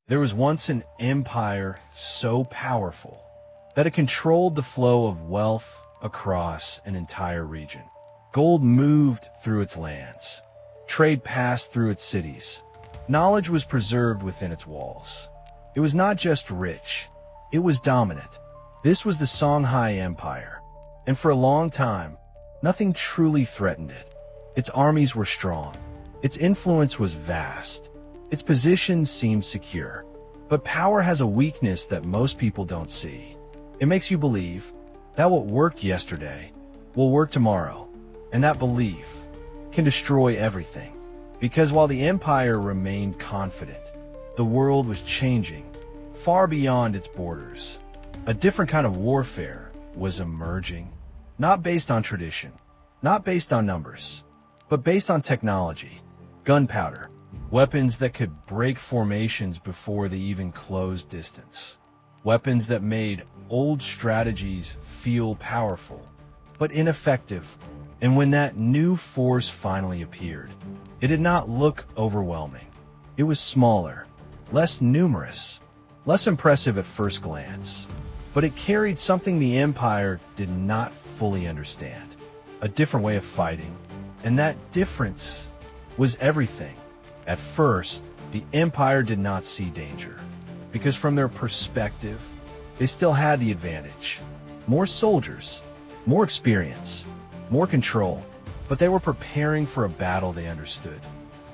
There was once an empire so powerful that it controlled the flow of wealth across an entire region. Gold moved through its lands. Trade passed through its cities. Knowledge was preserved within its walls. It was not just rich, it was dominant. This was the Songhai Empire, and for a long time, nothing truly threatened it. Its armies were strong. Its influence was vast. Its position seemed secure. But power has a weakness that most people don't see. It makes you believe that what worked yesterday will work tomorrow, and that belief can destroy everything. Because while the empire remained confident, the world was changing far beyond its borders. A different kind of warfare was emerging, not based on tradition, not based on numbers, but based on technology. Gunpowder, weapons that could break formations before they even closed distance. Weapons that made old strategies feel powerful, but ineffective. And when that new force finally appeared, it did not look overwhelming. It was smaller, less numerous, less impressive at first glance. But it carried something the Empire did not fully understand. A different way of fighting. And that difference was everything. At first, the Empire did not see danger, because from their perspective, they still had the advantage. More soldiers, more experience, more control, but they were preparing for a battle they understood,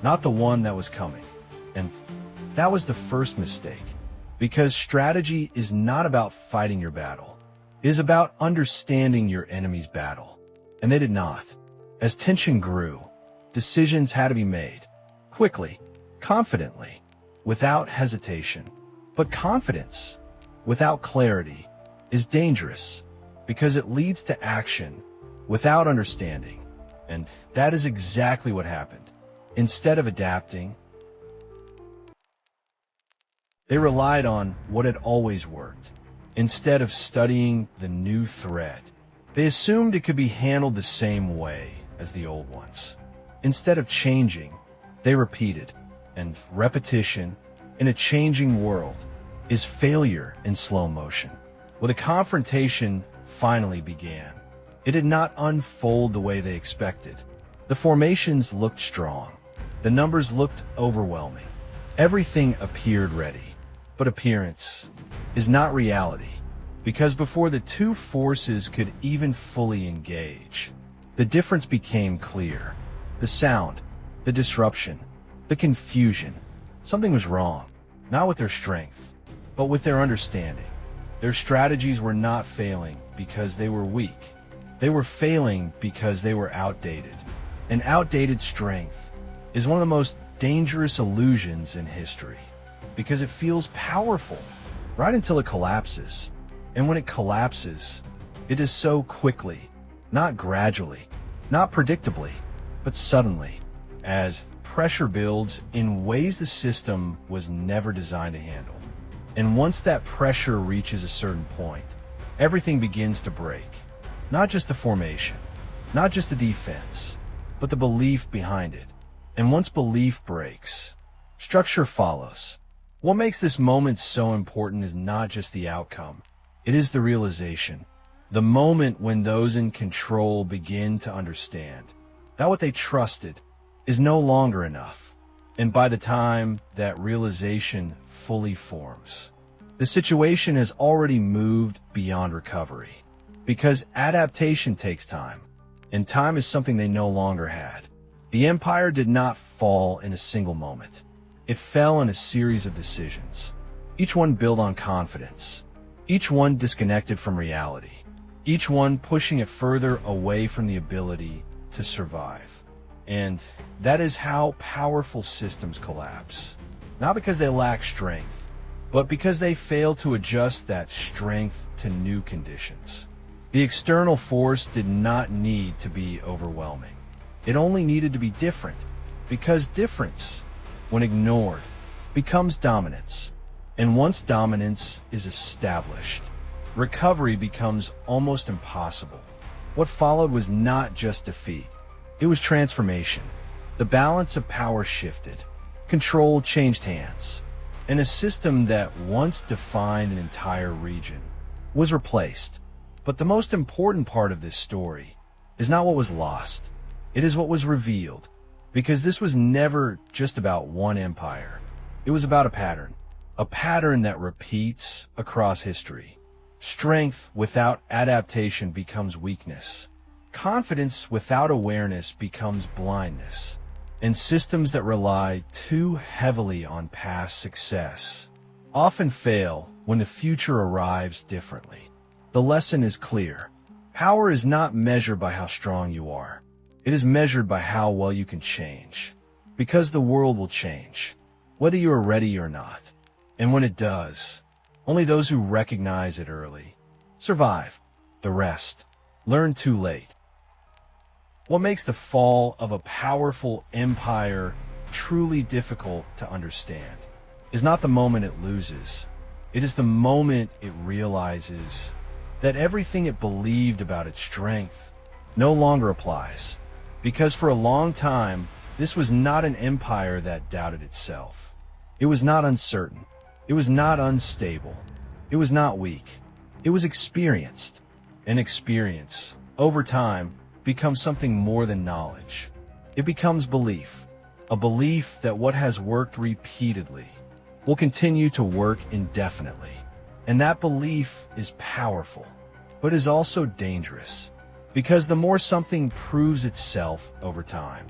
not the one that was coming. And that was the first mistake, because strategy is not about fighting your battle. It is about understanding your enemy's battle. And they did not. As tension grew, decisions had to be made. Quickly, confidently, without hesitation. But confidence, without clarity, is dangerous because it leads to action without understanding. And that is exactly what happened. Instead of adapting, they relied on what had always worked. Instead of studying the new threat, they assumed it could be handled the same way as the old ones. Instead of changing, they repeated, and repetition in a changing world is failure in slow motion. When the confrontation finally began, it did not unfold the way they expected. The formations looked strong. The numbers looked overwhelming. Everything appeared ready. But appearance is not reality, because before the two forces could even fully engage, the difference became clear. The sound, the disruption, the confusion. Something was wrong, not with their strength, but with their understanding. Their strategies were not failing because they were weak. They were failing because they were outdated. And outdated strength is one of the most dangerous illusions in history, because it feels powerful right until it collapses. And when it collapses, it is so quickly, not gradually, not predictably, but suddenly, as pressure builds in ways the system was never designed to handle. And once that pressure reaches a certain point, everything begins to break. Not just the formation, not just the defense, but the belief behind it. And once belief breaks, structure follows. What makes this moment so important is not just the outcome. It is the realization. The moment when those in control begin to understand that what they trusted is no longer enough. And by the time that realization fully forms, the situation has already moved beyond recovery. Because adaptation takes time, and time is something they no longer had. The empire did not fall in a single moment. It fell in a series of decisions, each one built on confidence, each one disconnected from reality, each one pushing it further away from the ability to survive. And that is how powerful systems collapse. Not because they lack strength, but because they fail to adjust that strength to new conditions. The external force did not need to be overwhelming. It only needed to be different, because difference, when ignored, becomes dominance. And once dominance is established, recovery becomes almost impossible. What followed was not just defeat. It was transformation. The balance of power shifted. Control changed hands. and a system that once defined an entire region was replaced. But the most important part of this story is not what was lost. It is what was revealed, because this was never just about one empire. It was about a pattern that repeats across history. Strength without adaptation becomes weakness. Confidence without awareness becomes blindness. And systems that rely too heavily on past success often fail when the future arrives differently. The lesson is clear. Power is not measured by how strong you are. It is measured by how well you can change. Because the world will change, whether you are ready or not. And when it does, only those who recognize it early survive. The rest learn too late. What makes the fall of a powerful empire truly difficult to understand is not the moment it loses. It is the moment it realizes that everything it believed about its strength no longer applies. Because for a long time, this was not an empire that doubted itself. It was not uncertain. It was not unstable. It was not weak. It was experienced. And experience, over time, becomes something more than knowledge. It becomes belief. A belief that what has worked repeatedly will continue to work indefinitely. And that belief is powerful, but is also dangerous. Because the more something proves itself over time,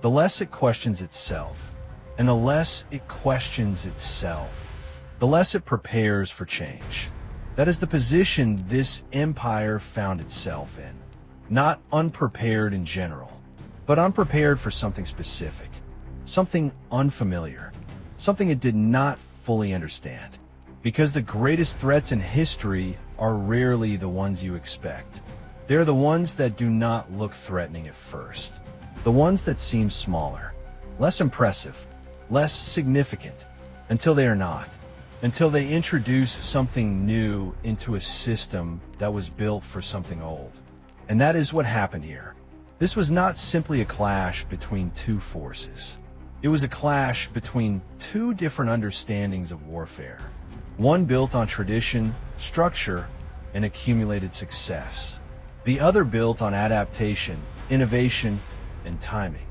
the less it questions itself. And the less it questions itself, the less it prepares for change. That is the position this empire found itself in. Not unprepared in general, but unprepared for something specific, something unfamiliar, something it did not fully understand. Because the greatest threats in history are rarely the ones you expect. They're the ones that do not look threatening at first. The ones that seem smaller, less impressive, less significant, until they are not. Until they introduce something new into a system that was built for something old. And that is what happened here. This was not simply a clash between two forces. It was a clash between two different understandings of warfare. One built on tradition, structure, and accumulated success. The other built on adaptation, innovation, and timing.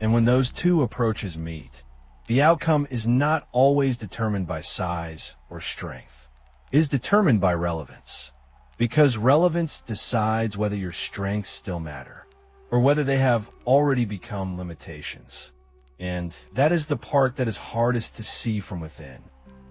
And when those two approaches meet, the outcome is not always determined by size or strength. It is determined by relevance. Because relevance decides whether your strengths still matter, or whether they have already become limitations. And that is the part that is hardest to see from within.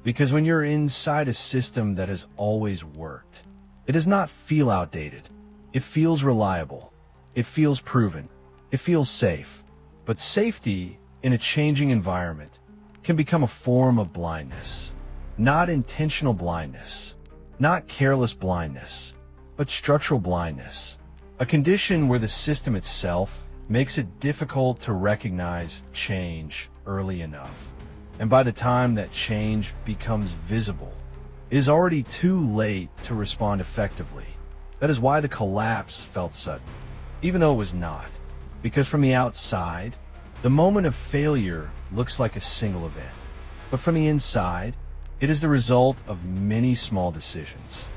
Because when you're inside a system that has always worked, it does not feel outdated. It feels reliable. It feels proven. It feels safe. But safety in a changing environment can become a form of blindness. Not intentional blindness, not careless blindness, but structural blindness. A condition where the system itself makes it difficult to recognize change early enough. And by the time that change becomes visible, it is already too late to respond effectively. That is why the collapse felt sudden, even though it was not. Because from the outside, the moment of failure looks like a single event. But from the inside, it is the result of many small decisions.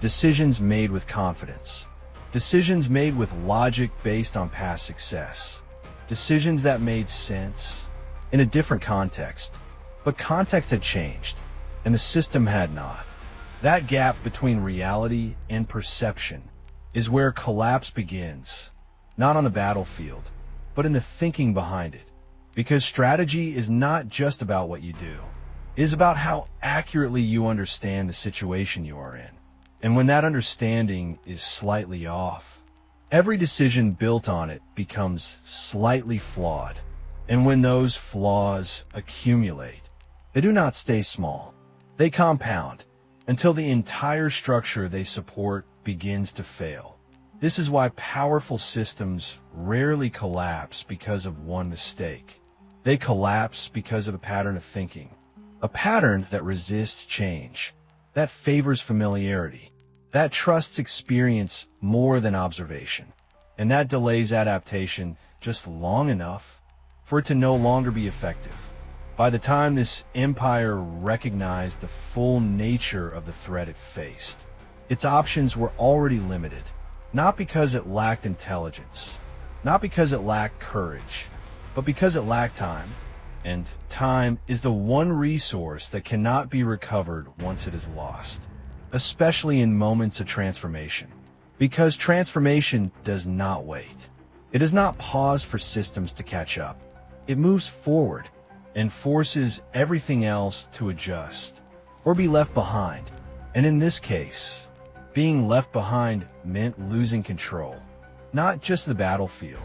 Decisions made with confidence. Decisions made with logic based on past success. Decisions that made sense in a different context. But context had changed, and the system had not. That gap between reality and perception is where collapse begins. Not on the battlefield, but in the thinking behind it. Because strategy is not just about what you do. It is about how accurately you understand the situation you are in. And when that understanding is slightly off, every decision built on it becomes slightly flawed. And when those flaws accumulate, they do not stay small. They compound until the entire structure they support begins to fail. This is why powerful systems rarely collapse because of one mistake. They collapse because of a pattern of thinking. A pattern that resists change, that favors familiarity, that trusts experience more than observation, and that delays adaptation just long enough for it to no longer be effective. By the time this empire recognized the full nature of the threat it faced, its options were already limited, not because it lacked intelligence, not because it lacked courage, but because it lacked time. And time is the one resource that cannot be recovered once it is lost, especially in moments of transformation. Because transformation does not wait. It does not pause for systems to catch up. It moves forward and forces everything else to adjust or be left behind. And in this case, being left behind meant losing control, not just the battlefield,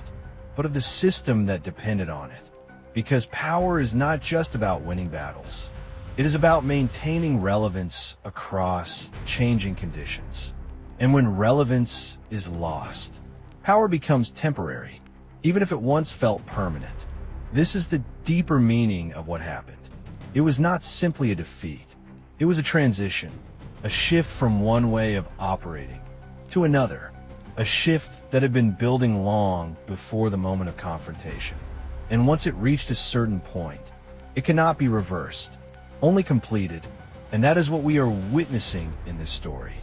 but of the system that depended on it. Because power is not just about winning battles. It is about maintaining relevance across changing conditions. And when relevance is lost, power becomes temporary, even if it once felt permanent. This is the deeper meaning of what happened. It was not simply a defeat. It was a transition, a shift from one way of operating to another, a shift that had been building long before the moment of confrontation. And once it reached a certain point, it cannot be reversed, only completed. And that is what we are witnessing in this story.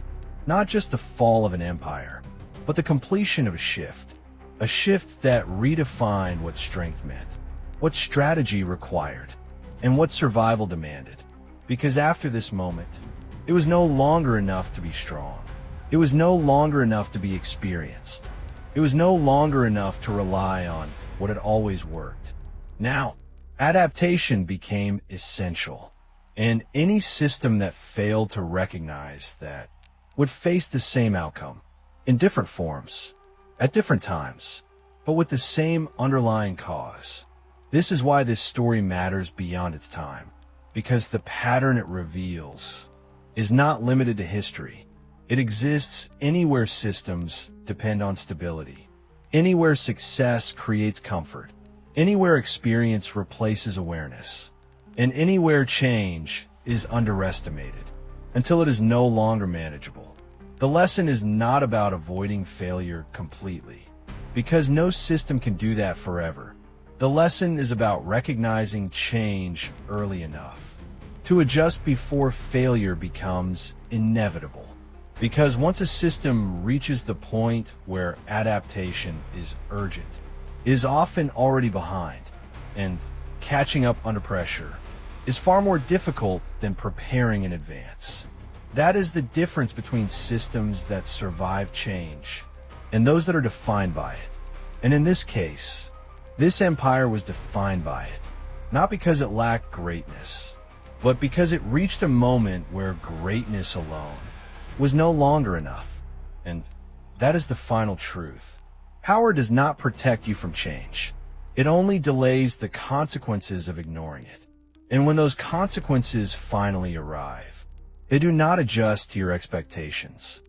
Not just the fall of an empire, but the completion of a shift that redefined what strength meant, what strategy required, and what survival demanded. Because after this moment, it was no longer enough to be strong. It was no longer enough to be experienced. It was no longer enough to rely on what had always worked. Now, adaptation became essential, and any system that failed to recognize that would face the same outcome, in different forms, at different times, but with the same underlying cause. This is why this story matters beyond its time, because the pattern it reveals is not limited to history. It exists anywhere systems depend on stability, anywhere success creates comfort, anywhere experience replaces awareness, and anywhere change is underestimated until it is no longer manageable. The lesson is not about avoiding failure completely, because no system can do that forever. The lesson is about recognizing change early enough to adjust before failure becomes inevitable. Because once a system reaches the point where adaptation is urgent, it is often already behind, and catching up under pressure is far more difficult than preparing in advance. That is the difference between systems that survive change and those that are defined by it. And in this case, this empire was defined by it, not because it lacked greatness, but because it reached a moment where greatness alone was no longer enough. And that is the final truth. Power does not protect you from change. It only delays the consequences of ignoring it. And when those consequences finally arrive, they do not adjust to your expectations.